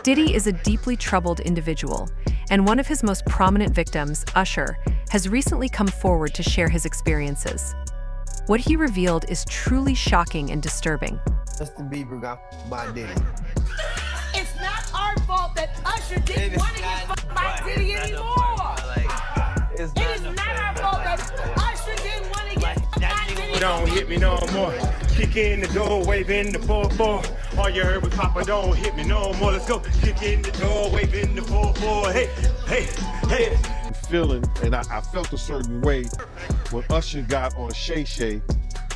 Diddy is a deeply troubled individual, and one of his most prominent victims, Usher, has recently come forward to share his experiences. What he revealed is truly shocking and disturbing. Justin Bieber got by Diddy. It's not our fault that Usher didn't want to get by Diddy anymore. It is not our fault that Usher didn't want to get by Diddy. Don't hit me no more. Kick in the door, waving the 4-4. All you heard was Papa, don't hit me no more. Let's go. Kick in the door, waving the 4-4. Hey, hey, hey. Feeling, and I felt a certain way when Usher got on Shay Shay,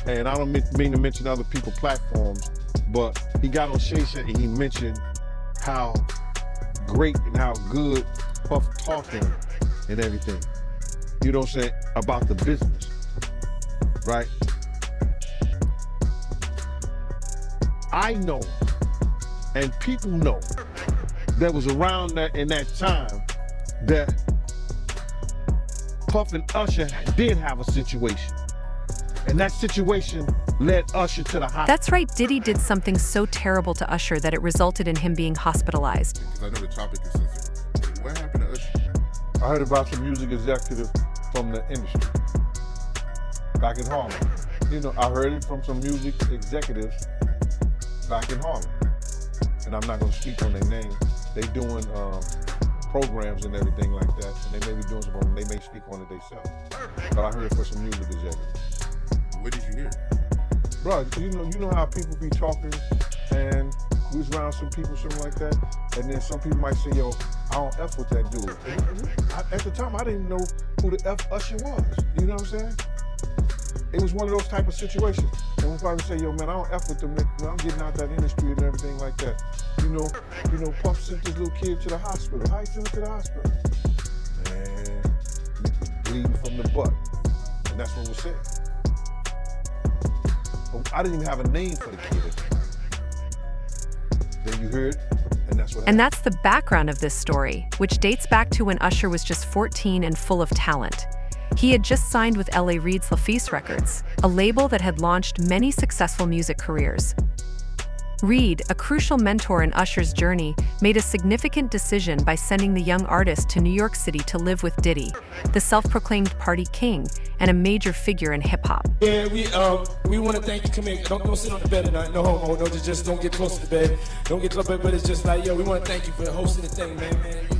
and I don't mean to mention other people's platforms, but he got on Shay Shay and he mentioned how great and how good Puff talking and everything. You know what I'm saying? About the business, right? I know, and people know, that was around that in that time that Puff and Usher did have a situation. And that situation led Usher to the hospital. That's right, Diddy did something so terrible to Usher that it resulted in him being hospitalized. Because I know the topic is sensitive. What happened to Usher? I heard about some music executive from the industry back in Harlem. You know, I heard it from some music executives back in Harlem. And I'm not gonna speak on their name. They doing programs and everything like that. And they may be doing something, they may speak on it themselves. But I heard it from some music executives. What did you hear? Bro, you know how people be talking and we was around some people, something like that, and then some people might say, yo, I don't F with that dude. At the time, I didn't know who the F Usher was. You know what I'm saying? It was one of those type of situations. And we'll probably say, yo, man, I don't F with them. I'm getting out that industry and everything like that. You know, Puff sent this little kid to the hospital. How you sent him to the hospital? Man, bleeding from the butt. And that's what was said. I didn't even have a name for the kid at the time. Then you heard, and that's what happened. And that's the background of this story, which dates back to when Usher was just 14 and full of talent. He had just signed with L.A. Reid's LaFeist Records, a label that had launched many successful music careers. Reid, a crucial mentor in Usher's journey, made a significant decision by sending the young artist to New York City to live with Diddy, the self-proclaimed party king and a major figure in hip-hop. Yeah, we want to thank you. Come here. Don't sit on the bed tonight. No homo. No, just don't get close to the bed. Don't get close to the bed. But it's just like, yo, we want to thank you for hosting the thing, man.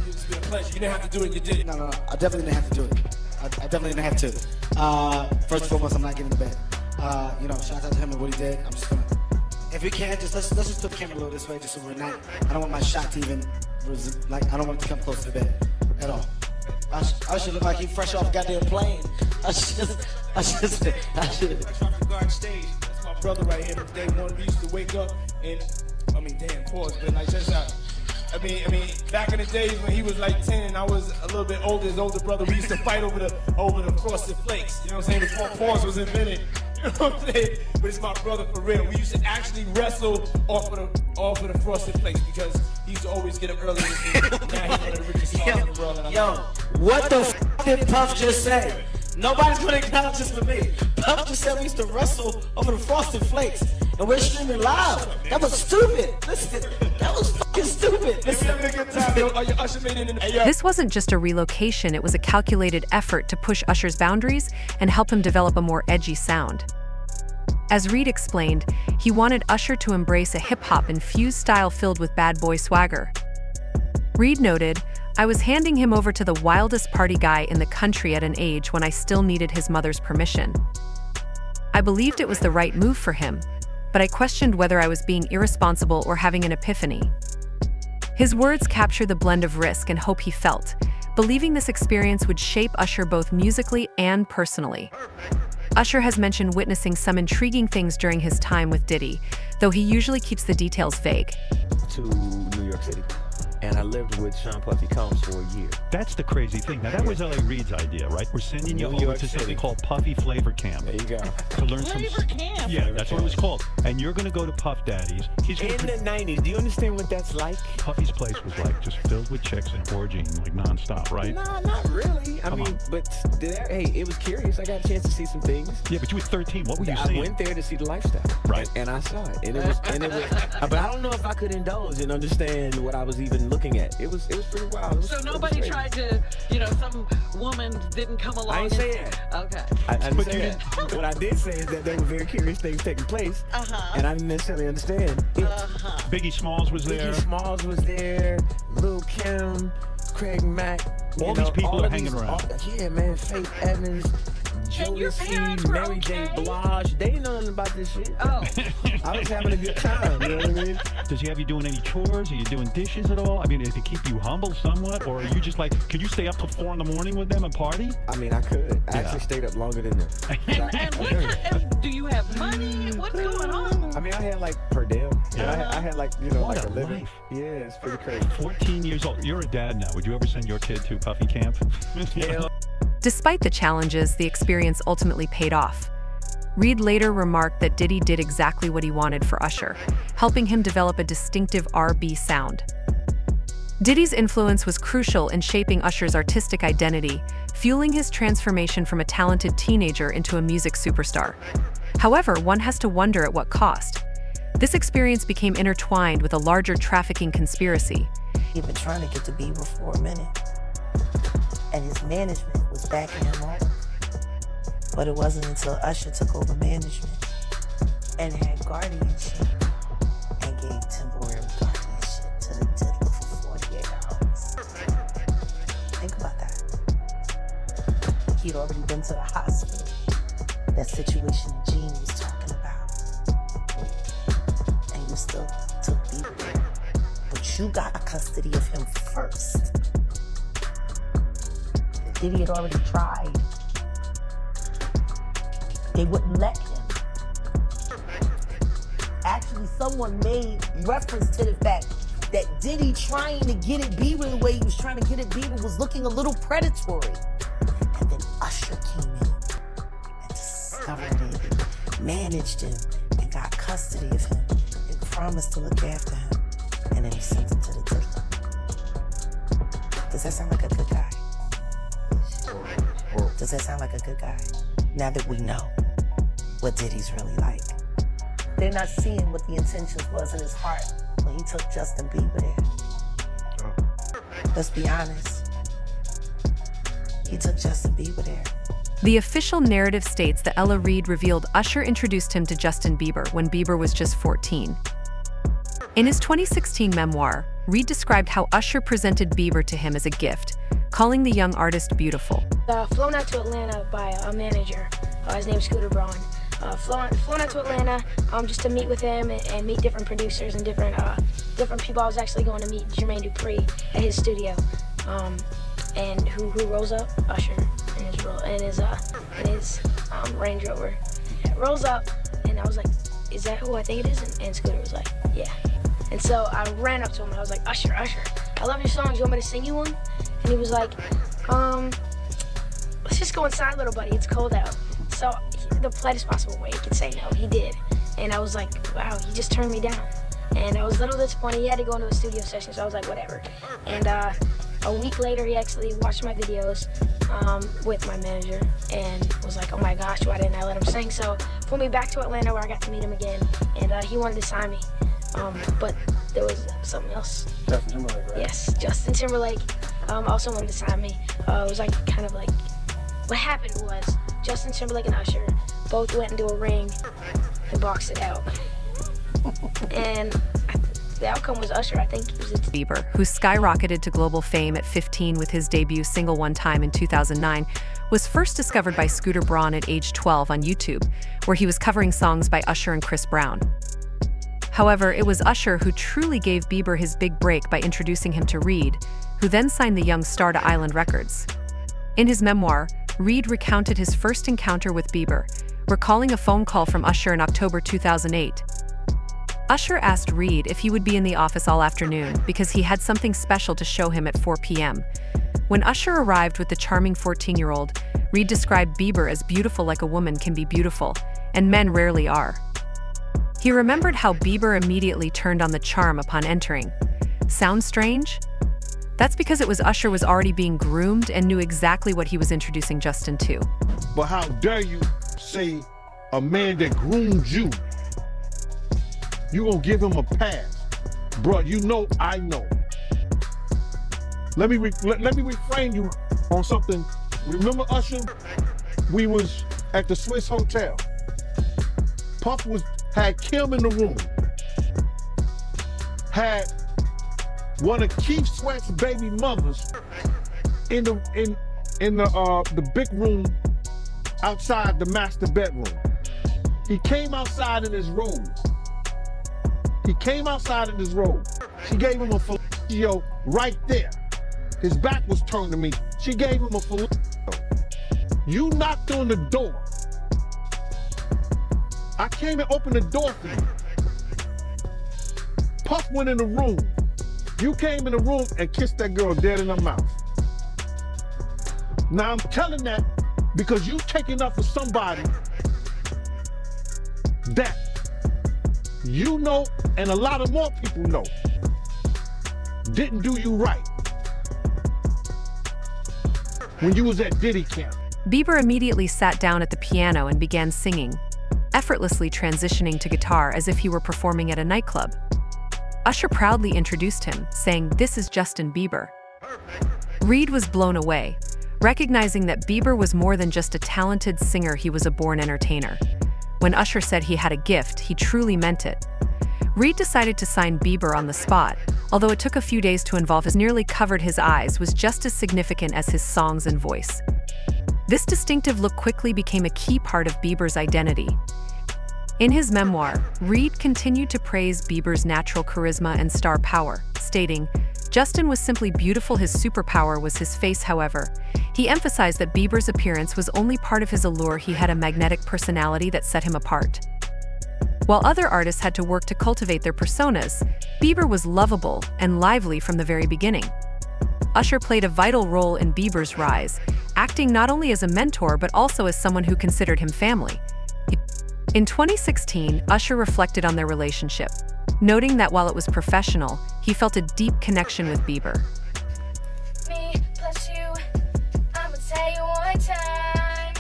It's been a pleasure. You didn't have to do it. You did it. No. I definitely didn't have to do it. I definitely didn't have to. First and foremost, I'm not getting to bed. Shout out to him and what he did. I'm just gonna. If we can, let's just put the camera a little this way, just so we're not. I don't want my shot to even I don't want it to come close to the bed at all. I should look like he fresh off goddamn plane. I should. Traffic guard stage. That's my brother right here. Day one, we used to wake up and pause, but like just out. Back in the days when he was like 10 and I was a little bit older, his older brother, we used to fight over the frosted flakes. You know what I'm saying? Before pause was invented. You know what I'm saying? But it's my brother for real. We used to actually wrestle off of the frosted flakes because he used to always get up early. Now he's one of the richest stars in the world. Yo, what the f did Puff just say? Nobody's gonna acknowledge this for me. Puff just said we used to wrestle over the frosted flakes, and we're streaming live. That was stupid. Listen, that was fucking stupid. Listen, having a good time. Yo, Usher made it in the This wasn't just a relocation, it was a calculated effort to push Usher's boundaries and help him develop a more edgy sound. As Reid explained, he wanted Usher to embrace a hip-hop infused style filled with bad boy swagger. Reid noted, I was handing him over to the wildest party guy in the country at an age when I still needed his mother's permission. I believed it was the right move for him, but I questioned whether I was being irresponsible or having an epiphany. His words capture the blend of risk and hope he felt, believing this experience would shape Usher both musically and personally. Usher has mentioned witnessing some intriguing things during his time with Diddy, though he usually keeps the details vague. To New York City. And I lived with Sean Puffy Combs for a year. That's the crazy thing. Now, that was L.A. Reid's idea, right? We're sending you over to something called Puffy Flavor Camp. There you go. To learn Flavor Camp? Yeah, that's what it was called. And you're going to go to Puff Daddy's. He's in gonna the 90s. Do you understand what that's like? Puffy's place was like just filled with chicks and orgying like nonstop, right? No, not really. I Come mean, on. but hey, it was curious. I got a chance to see some things. Yeah, but you were 13. What were you I seeing? went there to see the lifestyle, Right. And I saw it, and it was, but I don't know if I could indulge and understand what I was even looking at. It was pretty wild. So nobody tried to, some woman didn't come along. I didn't say that. Okay. I didn't say that. What I did say is that there were very curious things taking place, and I didn't necessarily understand it. Biggie Smalls was there. Biggie Smalls was there. Lil' Kim, Craig Mack. All these people are hanging around. Yeah, man. Faith Evans, And your Jodeci, parents were Mary J. okay? Blige. They didn't know nothing about this shit. Oh. I was having a good time. You know what I mean? Does he have you doing any chores? Are you doing dishes at all? I mean, to keep you humble somewhat, or are you just like, could you stay up till 4 in the morning with them and party? I mean, I could. I actually stayed up longer than them. And do you have money? What's going on? I mean, I had like per diem. Yeah. I had like, What like a a living. life. Yeah, it's pretty crazy. 14 years old. You're a dad now. Would you ever send your kid to Puffy camp? Hell, Despite the challenges, the experience ultimately paid off. Reed later remarked that Diddy did exactly what he wanted for Usher, helping him develop a distinctive R&B sound. Diddy's influence was crucial in shaping Usher's artistic identity, fueling his transformation from a talented teenager into a music superstar. However, one has to wonder at what cost. This experience became intertwined with a larger trafficking conspiracy. He'd been trying to get to Bieber for a minute, and his management was backing him off. But it wasn't until Usher took over management and had guardianship and gave temporary guardianship to the diddler for 48 hours. Think about that. He'd already been to the hospital. That situation that Gene was talking about. And you still took Bieber there. But you got custody of him first. Diddy had already tried. They wouldn't let him. Actually, someone made reference to the fact that Diddy trying to get at Bieber the way he was trying to get at Bieber was looking a little predatory. And then Usher came in and discovered it, and managed him, and got custody of him, and promised to look after him. And then he sent him to the diddler. Does that sound like a good guy? Does that sound like a good guy? Now that we know what Diddy's really like. They're not seeing what the intentions was in his heart when he took Justin Bieber there. Let's be honest. He took Justin Bieber there. The official narrative states that Ella Reed revealed Usher introduced him to Justin Bieber when Bieber was just 14. In his 2016 memoir, Reed described how Usher presented Bieber to him as a gift, calling the young artist beautiful. Flown out to Atlanta by a manager. His name's Scooter Braun. Flown out to Atlanta just to meet with him and meet different producers and different people. I was actually going to meet Jermaine Dupri at his studio. And who rolls up? Usher in his Range Rover. Rolls up, and I was like, "Is that who I think it is?" And Scooter was like, "Yeah." And so I ran up to him and I was like, Usher, I love your songs. You want me to sing you one?" And he was like, "Let's just go inside, little buddy. It's cold out." So the politest possible way he could say no, he did. And I was like, wow, he just turned me down. And I was a little disappointed. He had to go into a studio session, so I was like, whatever. And a week later, he actually watched my videos with my manager and was like, oh my gosh, why didn't I let him sing? So flew me back to Atlanta where I got to meet him again, and he wanted to sign me. But there was something else. Justin Timberlake, right? Yes, Justin Timberlake also wanted to sign me. It was like kind of like, what happened was Justin Timberlake and Usher both went into a ring and boxed it out. And the outcome was Usher. I think it was Bieber, who skyrocketed to global fame at 15 with his debut single One Time in 2009, was first discovered by Scooter Braun at age 12 on YouTube, where he was covering songs by Usher and Chris Brown. However, it was Usher who truly gave Bieber his big break by introducing him to Reed, who then signed the young star to Island Records. In his memoir, Reed recounted his first encounter with Bieber, recalling a phone call from Usher in October 2008. Usher asked Reed if he would be in the office all afternoon because he had something special to show him at 4 p.m. When Usher arrived with the charming 14-year-old, Reed described Bieber as beautiful like a woman can be beautiful, and men rarely are. He remembered how Bieber immediately turned on the charm upon entering. Sound strange? That's because it was Usher was already being groomed and knew exactly what he was introducing Justin to. But how dare you say a man that groomed you, you gonna give him a pass? Bro, you know I know. Let me reframe you on something. Remember Usher? We was at the Swiss Hotel. Puff had Kim in the room. Had one of Keith Sweat's baby mothers in the big room outside the master bedroom. He came outside in his robe. She gave him a fellatio right there. His back was turned to me. She gave him a fellatio. You knocked on the door. I came and opened the door for you. Puff went in the room. You came in the room and kissed that girl dead in her mouth. Now I'm telling that because you taking up for somebody that you know and a lot of more people know didn't do you right when you was at Diddy camp. Bieber immediately sat down at the piano and began singing, effortlessly transitioning to guitar as if he were performing at a nightclub. Usher proudly introduced him, saying, "This is Justin Bieber." Reed was blown away, recognizing that Bieber was more than just a talented singer, he was a born entertainer. When Usher said he had a gift, he truly meant it. Reed decided to sign Bieber on the spot, although it took a few days to involve his nearly covered his eyes was just as significant as his songs and voice. This distinctive look quickly became a key part of Bieber's identity. In his memoir, Reed continued to praise Bieber's natural charisma and star power, stating, "Justin was simply beautiful, his superpower was his face." However, he emphasized that Bieber's appearance was only part of his allure. He had a magnetic personality that set him apart. While other artists had to work to cultivate their personas, Bieber was lovable and lively from the very beginning. Usher played a vital role in Bieber's rise, acting not only as a mentor but also as someone who considered him family. In 2016, Usher reflected on their relationship, noting that while it was professional, he felt a deep connection with Bieber. Me plus you, I'ma tell you one time.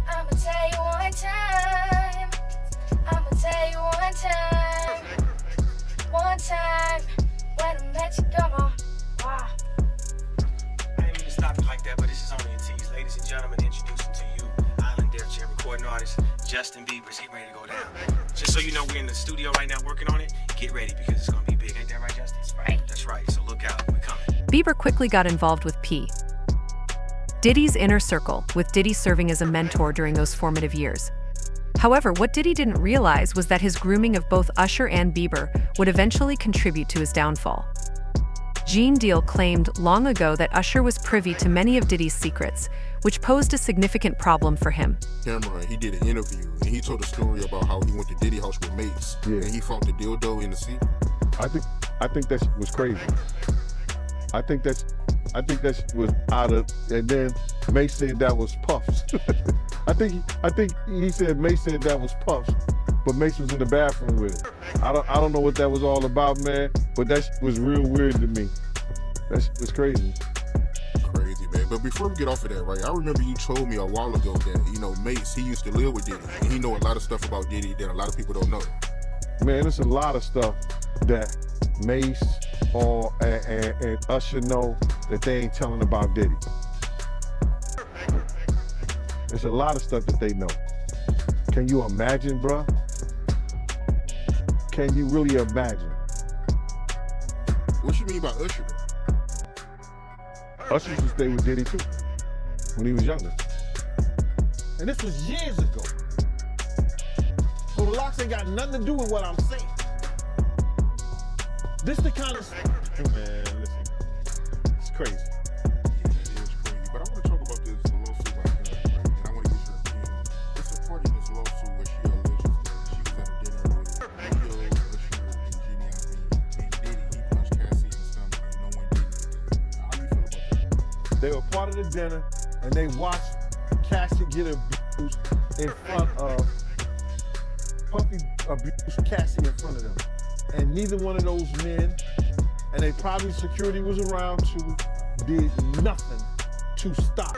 I'ma tell you one time. I'ma tell you one time. One time when I met you, come on. Wow. I didn't mean to stop it like that, but this is only a tease. Ladies and gentlemen, introducing to you, Island Dare Chair recording artist, Justin Bieber. He's ready to go down. Just so you know, we're in the studio right now working on it. Get ready because it's gonna be big. Ain't that right, Justin? That's right. That's right, so look out, we're coming. Bieber quickly got involved with P. Diddy's inner circle, with Diddy serving as a mentor during those formative years. However, what Diddy didn't realize was that his grooming of both Usher and Bieber would eventually contribute to his downfall. Gene Deal claimed long ago that Usher was privy to many of Diddy's secrets, which posed a significant problem for him. Cameron, he did an interview and he told a story about how he went to Diddy house with mates and he found the dildo in the seat. I think that was crazy. I think that was out of, and then Mace said that was Puff's. I think he said Mace said that was Puff's, but Mace was in the bathroom with it. I don't know what that was all about, man, but that was real weird to me. That was crazy. Crazy, man. But before we get off of that, right, I remember you told me a while ago that, you know, Mace, he used to live with Diddy, and he know a lot of stuff about Diddy that a lot of people don't know. Man, there's a lot of stuff that Mace and Usher know that they ain't telling about Diddy. There's a lot of stuff that they know. Can you imagine, bruh? Can you really imagine? What you mean by Usher? Usher used to stay with Diddy too, when he was younger. And this was years ago. So the locks ain't got nothing to do with what I'm saying. This the kind of, man, listen, it's crazy. Yeah, it is crazy. But I want to talk about this lawsuit right now, and I want to get your opinion. There's a part in this lawsuit where she alleges that she was at a dinner with Leo, Usher, and Jimmy Iovine, and Diddy. He punched Cassie in the stomach, and no one did anything. How do you feel about that? They were part of the dinner, and they watched Cassie get abused in front of Puffy abused Cassie in front of them. And neither one of those men, and they probably security was around too, did nothing to stop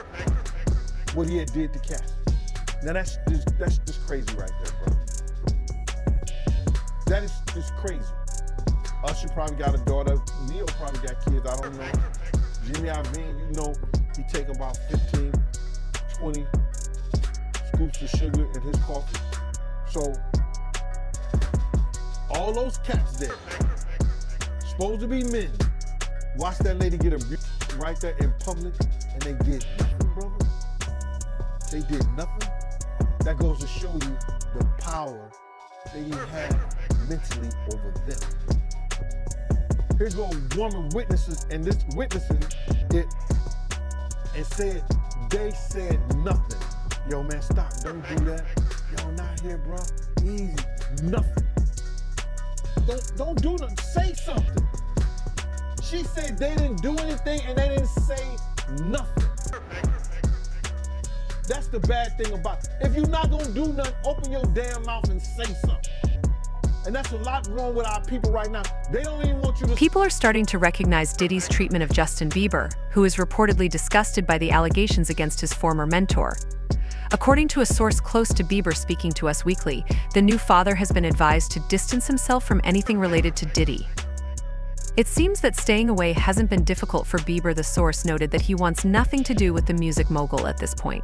what he had did to Cassie. Now that's just crazy right there, bro. That is just crazy. Usher probably got a daughter. Leo probably got kids, I don't know. Jimmy Iovine, you know, he take about 15, 20 scoops of sugar in his coffee. So, all those cats there, supposed to be men, watch that lady get abused right there in public, and they did nothing, brother. They did nothing. That goes to show you the power they had mentally over them. Here's a woman witnesses, and this witnesses it, and said, they said nothing. Yo, man, stop, don't do that. Yo, not here, bro. Easy, nothing. Don't do nothing, say something. She said they didn't do anything and they didn't say nothing. That's the bad thing about it. If you're not gonna do nothing, open your damn mouth and say something. And that's a lot wrong with our people right now. They don't even want you to... People are starting to recognize Diddy's treatment of Justin Bieber, who is reportedly disgusted by the allegations against his former mentor. According to a source close to Bieber speaking to Us Weekly, the new father has been advised to distance himself from anything related to Diddy. It seems that staying away hasn't been difficult for Bieber. The source noted that he wants nothing to do with the music mogul at this point.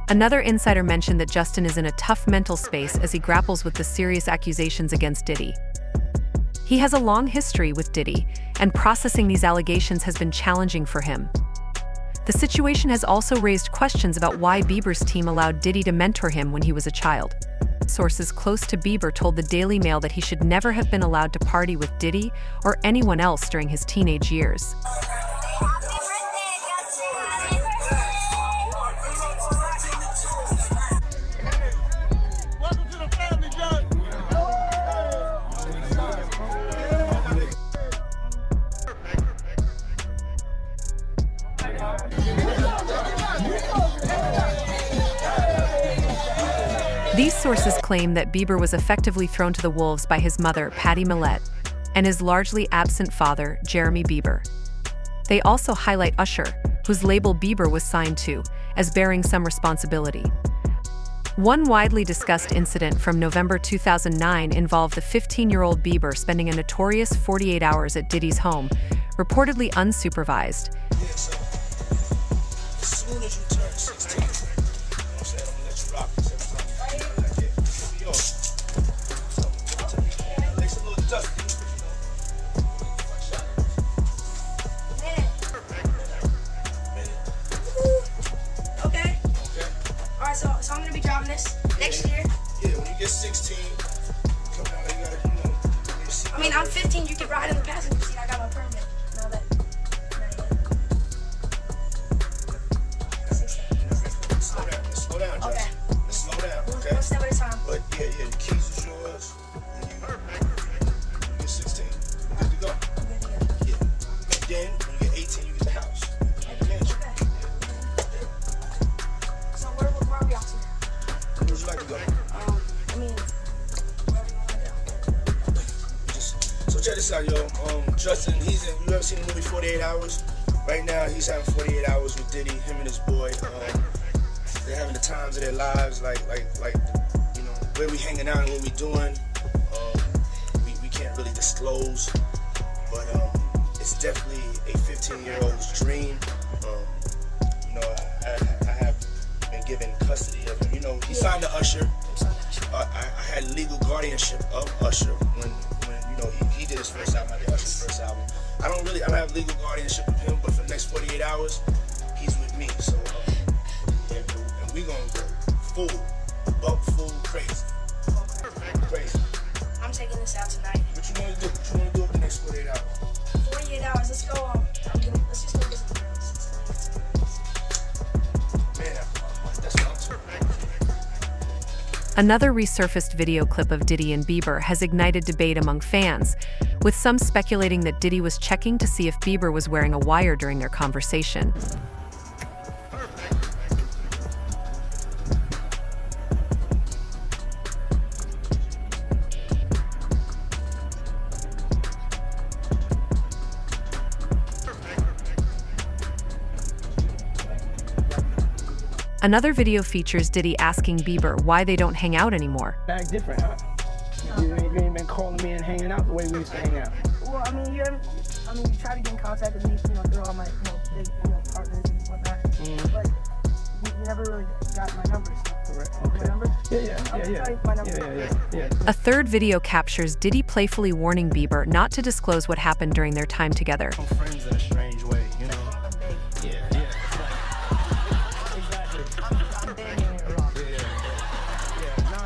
Another insider mentioned that Justin is in a tough mental space as he grapples with the serious accusations against Diddy. He has a long history with Diddy, and processing these allegations has been challenging for him. The situation has also raised questions about why Bieber's team allowed Diddy to mentor him when he was a child. Sources close to Bieber told the Daily Mail that he should never have been allowed to party with Diddy or anyone else during his teenage years. These sources claim that Bieber was effectively thrown to the wolves by his mother, Patty Millette, and his largely absent father, Jeremy Bieber. They also highlight Usher, whose label Bieber was signed to, as bearing some responsibility. One widely discussed incident from November 2009 involved the 15-year-old Bieber spending a notorious 48 hours at Diddy's home, reportedly unsupervised. Yeah, so as soon as you turn 16, I'm saying I'm gonna let you rock this every time you do that. Yeah, it'll be yours. So, makes a little dusty, Okay. Alright, so I'm gonna be driving this next year. Yeah, when you get 16, come out, you gotta, you know, I mean, I'm 15, you can ride in the passenger seat. I got my permit. Now that. Slow down, Justin. Okay. Let's slow down, okay? One step at a time. But yeah, the keys is yours. When you get 16, you're good to go. Yeah. And then when you get 18, you get the house. And the mansion. So where are we off to now? Where would you like to go? I mean, wherever you want to go. So check this out, yo. Justin, you ever seen the movie 48 Hours? Right now, he's having 48 hours with Diddy, him and his boy. They're having the times of their lives, like you know, where we hanging out and what we doing. We can't really disclose, but it's definitely a 15-year-old's dream. You know, I have been given custody of him. You know, he signed to Usher. I had legal guardianship of Usher when you know he did his first album. I did Usher's first album. I don't have legal guardianship of him, but for the next 48 hours, he's with me. So and we gonna go full crazy. Crazy. I'm taking this out tonight. What you wanna do? What you wanna do over the next 48 hours? 48 hours. Let's go. Let's just go visit the girls. Man, that's what I'm talking about. Another resurfaced video clip of Diddy and Bieber has ignited debate among fans, with some speculating that Diddy was checking to see if Bieber was wearing a wire during their conversation. Another video features Diddy asking Bieber why they don't hang out anymore. Back different, huh? You ain't been calling me and hanging out the way we used to hang out. Well, you try to get in contact with me, through all my, big, partners and whatnot. But you never really got my numbers. Correct. Okay. My number? Yeah. A third video captures Diddy playfully warning Bieber not to disclose what happened during their time together. Friends in a strange way, Yeah. Exactly. I'm banging it wrong. No,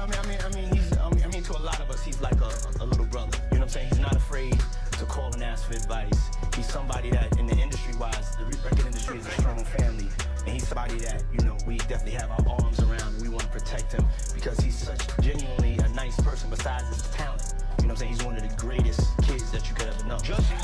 I mean, to a lot of us, he's like a little brother. You know what I'm saying? He's not afraid to call and ask for advice. He's somebody that, in the industry-wise, the record industry is a strong family. And he's somebody that, we definitely have our arms around and we want to protect him because he's such genuinely a nice person besides his talent. You know what I'm saying? He's one of the greatest kids that you could ever know. Justin,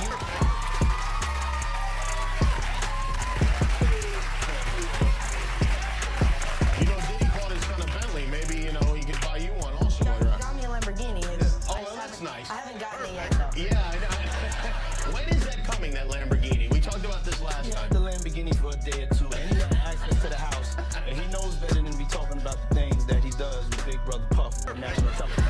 Diddy bought his son a Bentley. Maybe, he could buy you one also. Got me a Lamborghini. Well, that's nice. I haven't gotten it yet, though. Yeah, I know. When is that coming, that Lamborghini? We talked about this last time. the Lamborghini for a day or two, and he got access to the house, and he knows better than to be talking about the things that he does with Big Brother Puff on national television.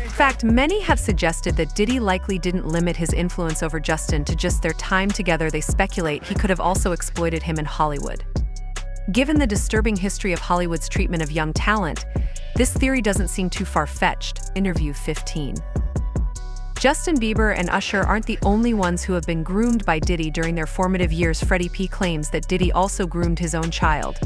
In fact, many have suggested that Diddy likely didn't limit his influence over Justin to just their time together. They speculate he could have also exploited him in Hollywood. Given the disturbing history of Hollywood's treatment of young talent, this theory doesn't seem too far-fetched. Interview 15. Justin Bieber and Usher aren't the only ones who have been groomed by Diddy during their formative years. Freddie P claims that Diddy also groomed his own child.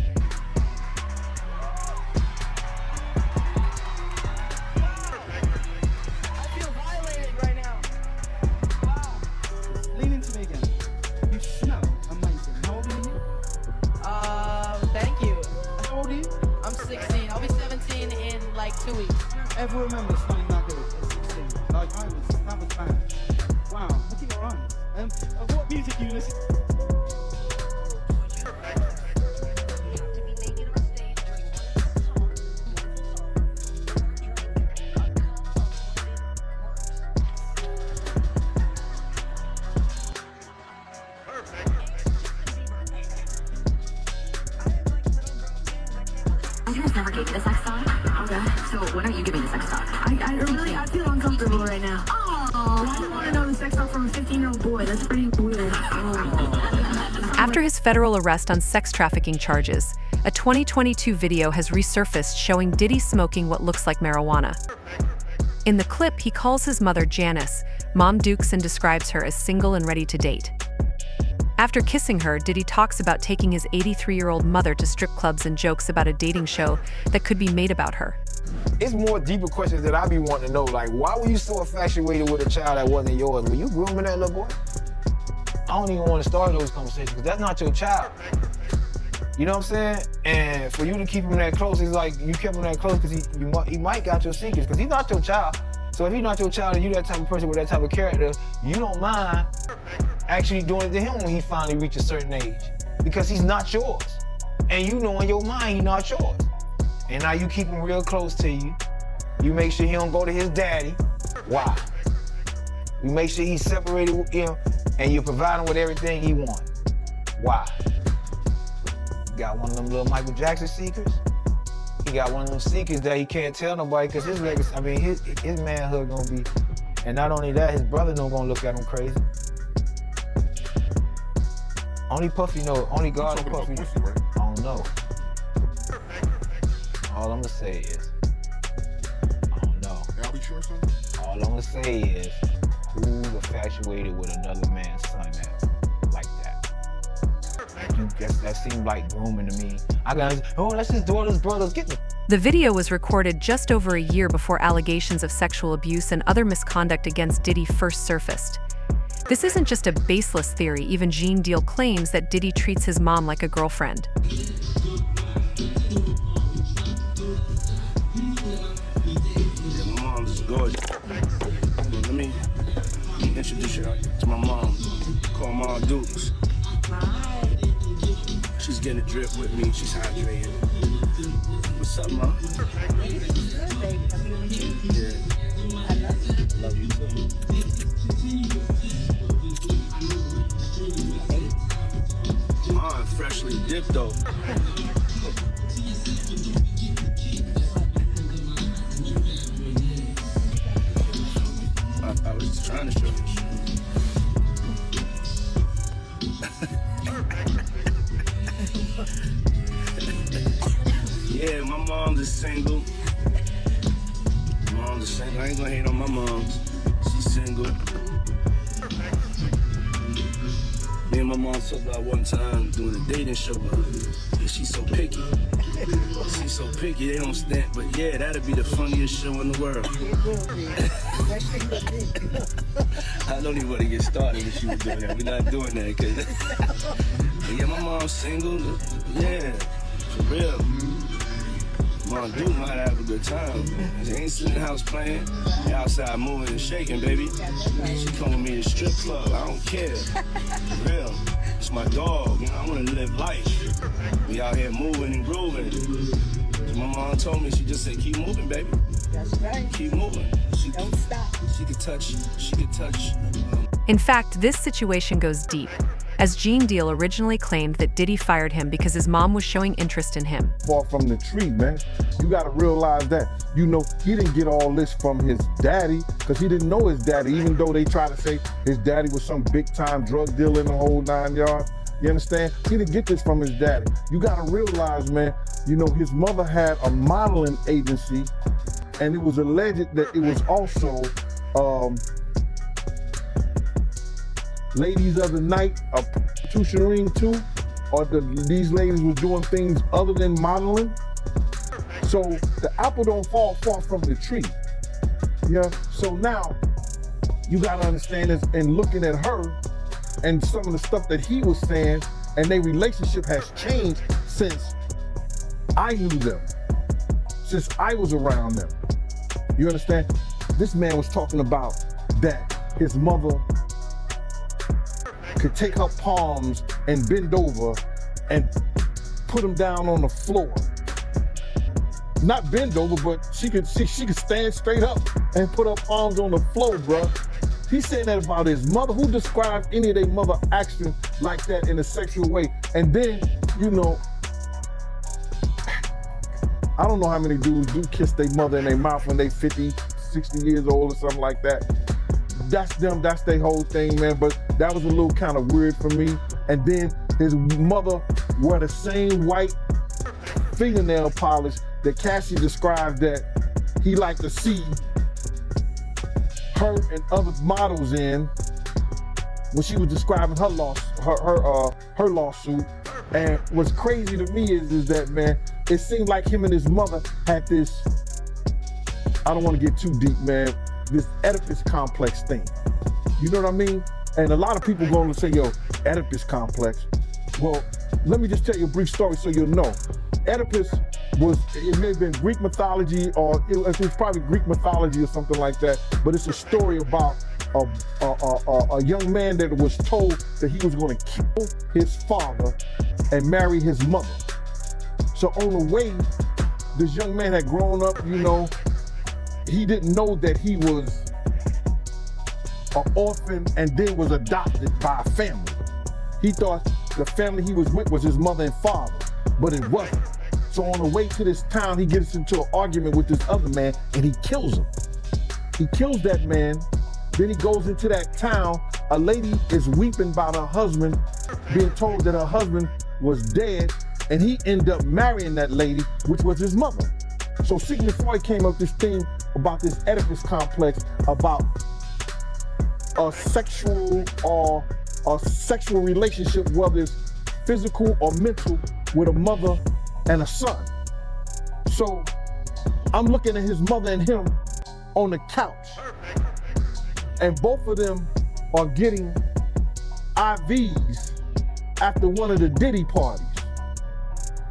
Thank you. How old are you? I'm 16. I'll be 17 in like 2 weeks. Ever remember starting that good at 16? Like, that was bad. Wow, look at your eyes. What music do you listen to? You guys never gave me the sex talk. Okay. So when are you giving the sex talk? I feel uncomfortable right now. Oh, I don't want to know the sex talk from a 15-year-old boy. That's pretty weird. After his federal arrest on sex trafficking charges, a 2022 video has resurfaced showing Diddy smoking what looks like marijuana. In the clip, he calls his mother Janice, Mom Dukes, and describes her as single and ready to date. After kissing her, Diddy talks about taking his 83-year-old mother to strip clubs and jokes about a dating show that could be made about her. It's more deeper questions that I be wanting to know, like, why were you so infatuated with a child that wasn't yours? Were you grooming that little boy? I don't even want to start those conversations, because that's not your child. You know what I'm saying? And for you to keep him that close, it's like you kept him that close because he might got your secrets, because he's not your child. So if he's not your child and you that type of person with that type of character, you don't mind actually doing it to him when he finally reaches a certain age, because he's not yours. And you know in your mind he's not yours. And now you keep him real close to you. You make sure he don't go to his daddy. Why? You make sure he's separated with him and you provide him with everything he wants. Why? You got one of them little Michael Jackson secrets. He got one of them secrets that he can't tell nobody, because his legacy, his manhood gonna be, and not only that, his brother don't gonna look at him crazy. Only Puffy know, only God and Puffy. Pussy, right? I don't know. All I'm gonna say is, I don't know. I'll be sure something. All I'm gonna say is, who's infatuated with another man's son like that? That seemed like grooming to me. That's his daughter's brothers. Get me. The video was recorded just over a year before allegations of sexual abuse and other misconduct against Diddy first surfaced. This isn't just a baseless theory. Even Gene Deal claims that Diddy treats his mom like a girlfriend. My mom's gorgeous. Let me introduce you to my mom. Call Mom Dukes. She's getting a drip with me. She's hydrated. What's up, Mom? Yeah. Love you too. though. I was just trying to show you. Yeah, my mom's is single. Mom's is single. I ain't gonna hate on my mom's. She's single. Me and my mom talked about one time doing a dating show with her. And she's so picky. She's so picky, they don't stand. But yeah, that'd be the funniest show in the world. I don't even want to get started if she was doing that. We're not doing that, cause yeah, my mom's single. Yeah, for real. Mom do might have a good time. She ain't sitting in the house playing. They outside moving and shaking, baby. She come with me to the strip club. I don't care. For real. It's my dog. You know, I want to live life. We out here moving and grooving. My mom told me, she just said, keep moving, baby. That's right. Keep moving. Don't stop. She could touch. In fact, this situation goes deep, as Gene Deal originally claimed that Diddy fired him because his mom was showing interest in him. Far from the tree, man. You gotta realize that. You know, he didn't get all this from his daddy, because he didn't know his daddy, even though they try to say his daddy was some big-time drug dealer in the whole 9 yards. You understand? He didn't get this from his daddy. You gotta realize, man, you know, his mother had a modeling agency, and it was alleged that it was also ladies of the night, a prostitution ring too, or these ladies were doing things other than modeling. So the apple don't fall far from the tree. Yeah. So now you gotta understand this, and looking at her and some of the stuff that he was saying, and their relationship has changed since I knew them, since I was around them. You understand? This man was talking about that his mother could take her palms and bend over and put them down on the floor. Not bend over, but she could stand straight up and put her palms on the floor, bro. He's saying that about his mother. Who describes any of their mother actions like that in a sexual way? And then, you know, I don't know how many dudes do kiss their mother in their mouth when they 50, 60 years old or something like that. That's them, that's their whole thing, man. But that was a little kind of weird for me. And then his mother wore the same white fingernail polish that Cassie described that he liked to see her and other models in when she was describing her lawsuit. And what's crazy to me is that, man, it seemed like him and his mother had this, I don't want to get too deep, man, this Oedipus complex thing. You know what I mean? And a lot of people going to say, yo, Oedipus complex. Well, let me just tell you a brief story so you'll know. Oedipus was, it may have been Greek mythology, or it was probably Greek mythology or something like that, but it's a story about a young man that was told that he was going to kill his father and marry his mother. So on the way, this young man had grown up, you know, he didn't know that he was an orphan and then was adopted by a family. He thought the family he was with was his mother and father, but it wasn't. So on the way to this town, he gets into an argument with this other man and he kills him. He kills that man, then he goes into that town. A lady is weeping about her husband, being told that her husband was dead, and he ended up marrying that lady, which was his mother. So Sigmund Freud came up with this thing about this Oedipus complex, about a sexual relationship, whether it's physical or mental, with a mother and a son. So I'm looking at his mother and him on the couch, and both of them are getting IVs after one of the Diddy parties.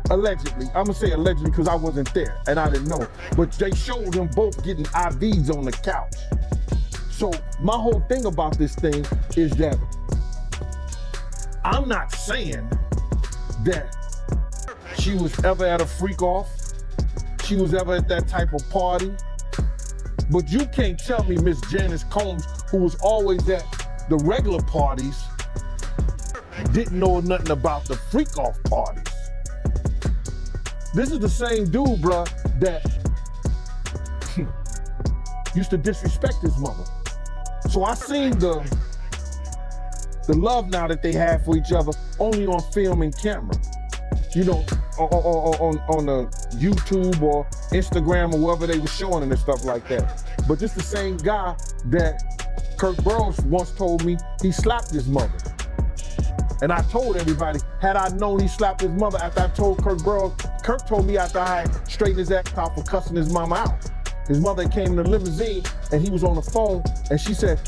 Allegedly. I'm gonna say allegedly because I wasn't there and I didn't know. But they showed them both getting IVs on the couch. So my whole thing about this thing is that I'm not saying that she was ever at a freak off, she was ever at that type of party. But you can't tell me Miss Janice Combs, who was always at the regular parties, didn't know nothing about the freak off parties. This is the same dude, bruh, that used to disrespect his mother. So I seen the love now that they have for each other only on film and camera. You know, on the YouTube or Instagram or wherever they were showing it and stuff like that. But this the same guy that Kirk Burrows once told me he slapped his mother. And I told everybody, had I known he slapped his mother after I told Kirk Burrows, Kirk told me after I straightened his ass out for cussing his mama out. His mother came in the limousine and he was on the phone and she said,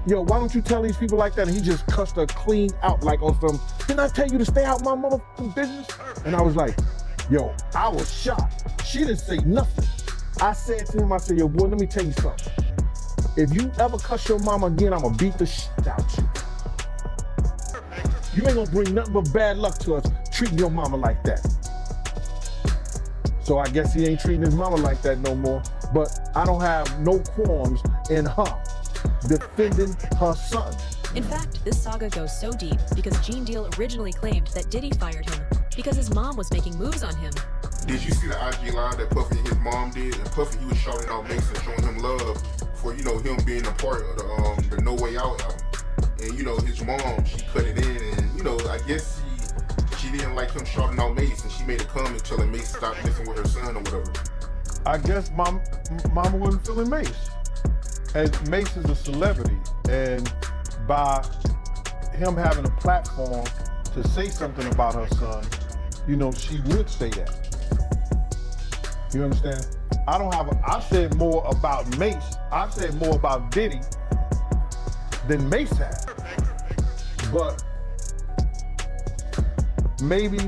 yo, why don't you tell these people like that? And he just cussed her clean out like on some, didn't I tell you to stay out my motherfucking business? And I was like, yo, I was shocked. She didn't say nothing. I said to him, I said, yo, boy, let me tell you something. If you ever cuss your mama again, I'm gonna beat the shit out you. You ain't gonna bring nothing but bad luck to us treating your mama like that. So I guess he ain't treating his mama like that no more. But I don't have no qualms in her defending her son. In fact, this saga goes so deep because Gene Deal originally claimed that Diddy fired him because his mom was making moves on him. Did you see the IG live that Puffy and his mom did? And Puffy, he was shouting out Mason, showing him love for, you know, him being a part of the No Way Out album. And, you know, his mom, she cut it in and, you know, I guess she didn't like him shouting out Mace and she made a comment telling Mace stop messing with her son or whatever. I guess mama wasn't feeling Mace. And Mace is a celebrity, and by him having a platform to say something about her son, you know, she would say that. You understand? I've said more about Mace, I've said more about Diddy than Mace had. But maybe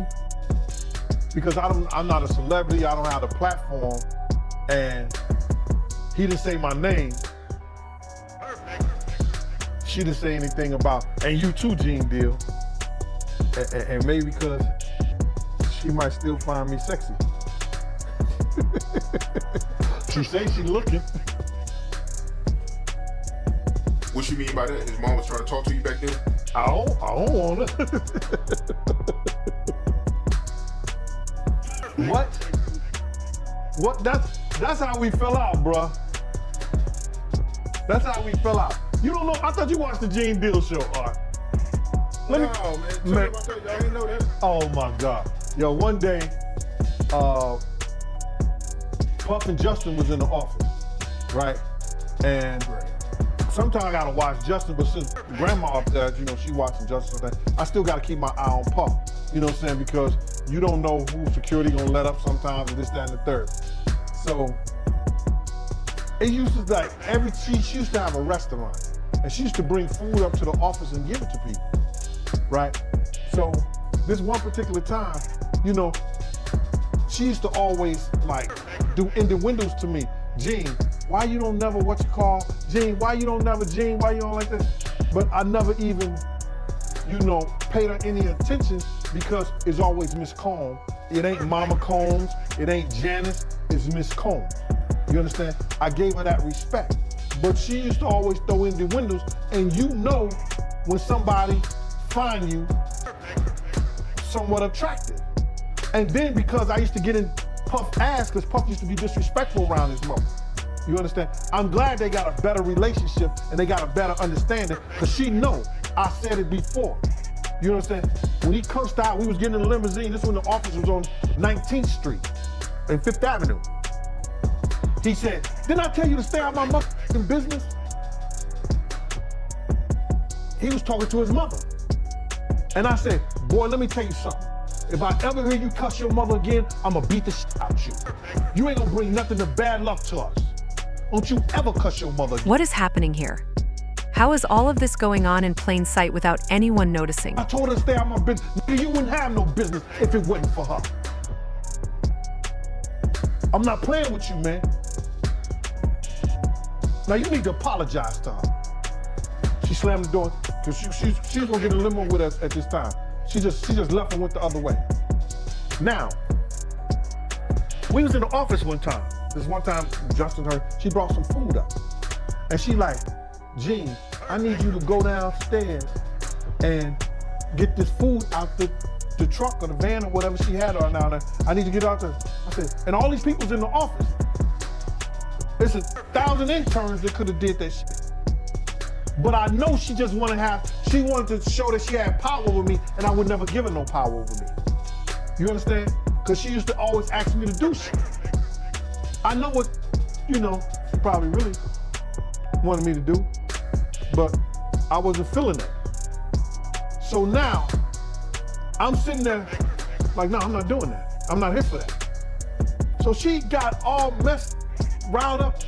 because I'm not a celebrity, I don't have a platform, and he didn't say my name. She didn't say anything about, and you too, Gene Deal. And maybe because she might still find me sexy. She say she looking. What you mean by that? His mom was trying to talk to you back then? I don't want her. What? That's how we fell out, bruh. That's how we fell out. You don't know? I thought you watched the Gene Deal show, Art. Man, tell me about that. Y'all didn't know that. Oh my God. Yo, one day, Puff and Justin was in the office, right? And sometimes I gotta watch Justin, but since grandma up there, you know, she watching Justin, I still gotta keep my eye on Puff. You know what I'm saying? Because you don't know who security gonna let up sometimes, and this, that, and the third. So, it used to like, she used to have a restaurant, and she used to bring food up to the office and give it to people, right? So, this one particular time, you know, she used to always like do innuendos to me. Gene, why you don't never Gene, why you don't never, Gene, why you don't like this? But I never even, you know, paid her any attention because it's always Miss Combs. It ain't Mama Combs, it ain't Janice, it's Miss Combs. You understand? I gave her that respect. But she used to always throw in the windows, and you know when somebody find you somewhat attractive. And then because I used to get in Puff's ass, because Puff used to be disrespectful around his mother. You understand? I'm glad they got a better relationship and they got a better understanding, because she know I said it before. You understand? When he cursed out, we was getting in the limousine, this when the office was on 19th Street and 5th Avenue. He said, didn't I tell you to stay out my motherfucking business? He was talking to his mother. And I said, boy, let me tell you something. If I ever hear you cuss your mother again, I'm gonna beat the shit out you. You ain't gonna bring nothing but bad luck to us. Don't you ever cuss your mother again. What is happening here? How is all of this going on in plain sight without anyone noticing? I told her to stay out my business. You wouldn't have no business if it wasn't for her. I'm not playing with you, man. Now you need to apologize to her. She slammed the door, because she was gonna get a limo with us at this time. She just left and went the other way. Now, we was in the office one time. This one time, Justin, she brought some food up. And she like, Gene, I need you to go downstairs and get this food out the the truck or the van or whatever she had on down there. I need to get out there. I said, and all these people's in the office. There's 1,000 interns that could have did that shit. But I know she just she wanted to show that she had power over me, and I would never give her no power over me. You understand? Because she used to always ask me to do shit. I know what, she probably really wanted me to do, but I wasn't feeling that. So now, I'm sitting there like, no, I'm not doing that. I'm not here for that. So she got all riled up.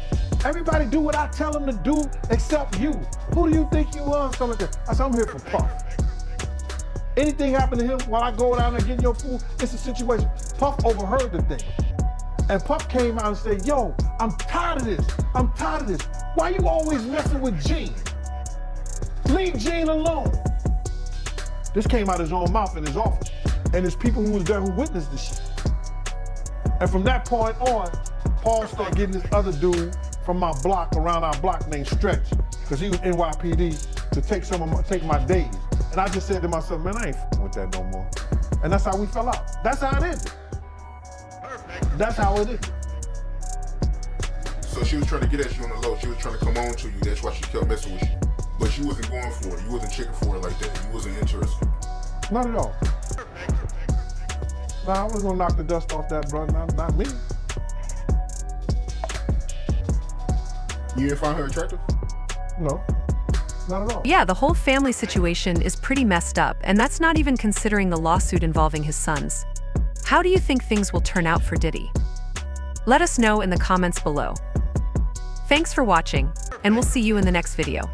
Everybody do what I tell them to do except you. Who do you think you are? Something like that. I said, I'm here for Puff. Anything happen to him while I go down there getting your food, it's a situation. Puff overheard the thing. And Puff came out and said, yo, I'm tired of this. I'm tired of this. Why you always messing with Gene? Leave Gene alone. This came out of his own mouth in his office. And there's people who was there who witnessed this shit. And from that point on, Paul started getting this other dude from my block, around our block, named Stretch, because he was NYPD, to take my days. And I just said to myself, man, I ain't f***ing with that no more. And that's how we fell out. That's how it ended. That's how it ended. So she was trying to get at you on the low. She was trying to come on to you. That's why she kept messing with you. But she wasn't going for it. You wasn't checking for it like that. You wasn't interested. Not at all. Nah, I was gonna knock the dust off that, brother. Not me. You didn't find her attractive? No, not at all. Yeah, the whole family situation is pretty messed up, and that's not even considering the lawsuit involving his sons. How do you think things will turn out for Diddy? Let us know in the comments below. Thanks for watching, and we'll see you in the next video.